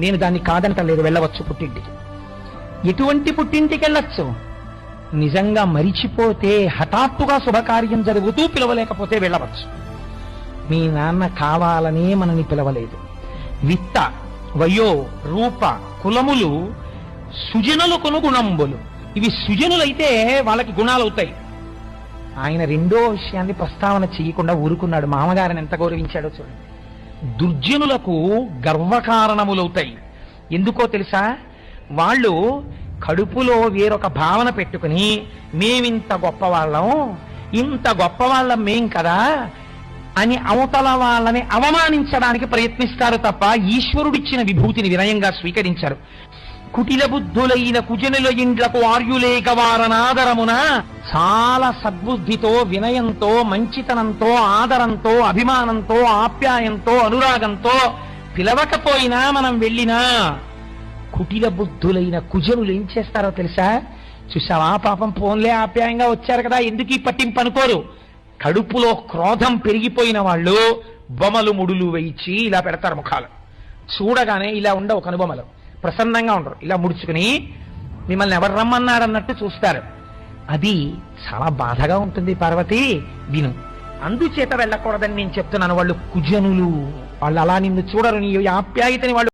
నేను దాన్ని కాదంటలేదు, వెళ్ళవచ్చు పుట్టింటికి. ఎటువంటి పుట్టింటికి వెళ్ళొచ్చు? నిజంగా మరిచిపోతే, హఠాత్తుగా శుభకార్యం జరుగుతూ పిలవలేకపోతే వెళ్ళవచ్చు. మీ నాన్న కావాలనే మనని పిలవలేదు. విత్త వయో రూప కులములు సుజనులకును గుణంబులు. ఇవి సుజనులైతే వాళ్ళకి గుణాలు అవుతాయి. ఆయన రెండో విషయాన్ని ప్రస్తావన చేయకుండా ఊరుకున్నాడు. మామగారిని ఎంత గౌరవించాడో చూడండి. దుర్జనులకు గర్వకారణములవుతాయి. ఎందుకో తెలుసా? వాళ్ళు కడుపులో వేరొక భావన పెట్టుకుని, మేమింత గొప్పవాళ్ళం, ఇంత గొప్పవాళ్ళం మేం కదా అని అవతల వాళ్ళని అవమానించడానికి ప్రయత్నిస్తారు తప్ప ఈశ్వరుడిచ్చిన విభూతిని వినయంగా స్వీకరించారు. కుటిల బుద్ధులైన కుజనుల ఇండ్లకు ఆర్యులేకవారనాదరమున చాలా సద్బుద్ధితో, వినయంతో, మంచితనంతో, ఆదరంతో, అభిమానంతో, ఆప్యాయంతో, అనురాగంతో పిలవకపోయినా మనం వెళ్ళినా కుటిల బుద్ధులైన కుజనులు ఏం చేస్తారో తెలుసా? చూసావా, పాపం పోన్లే ఆప్యాయంగా వచ్చారు కదా, ఎందుకు ఈ పట్టింపు అనుకోరు. కడుపులో క్రోధం పెరిగిపోయిన వాళ్ళు బొమ్మలు ముడులు వేయించి ఇలా పెడతారు ముఖాలు. చూడగానే ఇలా ఉండవు కనుబొమ్మలు, ప్రసన్నంగా ఉండరు, ఇలా ముడుచుకుని మిమ్మల్ని ఎవరు రమ్మన్నారన్నట్టు చూస్తారు. అది చాలా బాధగా ఉంటుంది. పార్వతి విను, అందుచేత వెళ్ళకూడదని నేను చెప్తున్నాను. వాళ్ళు కుజనులు, వాళ్ళు అలా నిన్ను చూడరు, నీ ఆప్యాయతని వాళ్ళు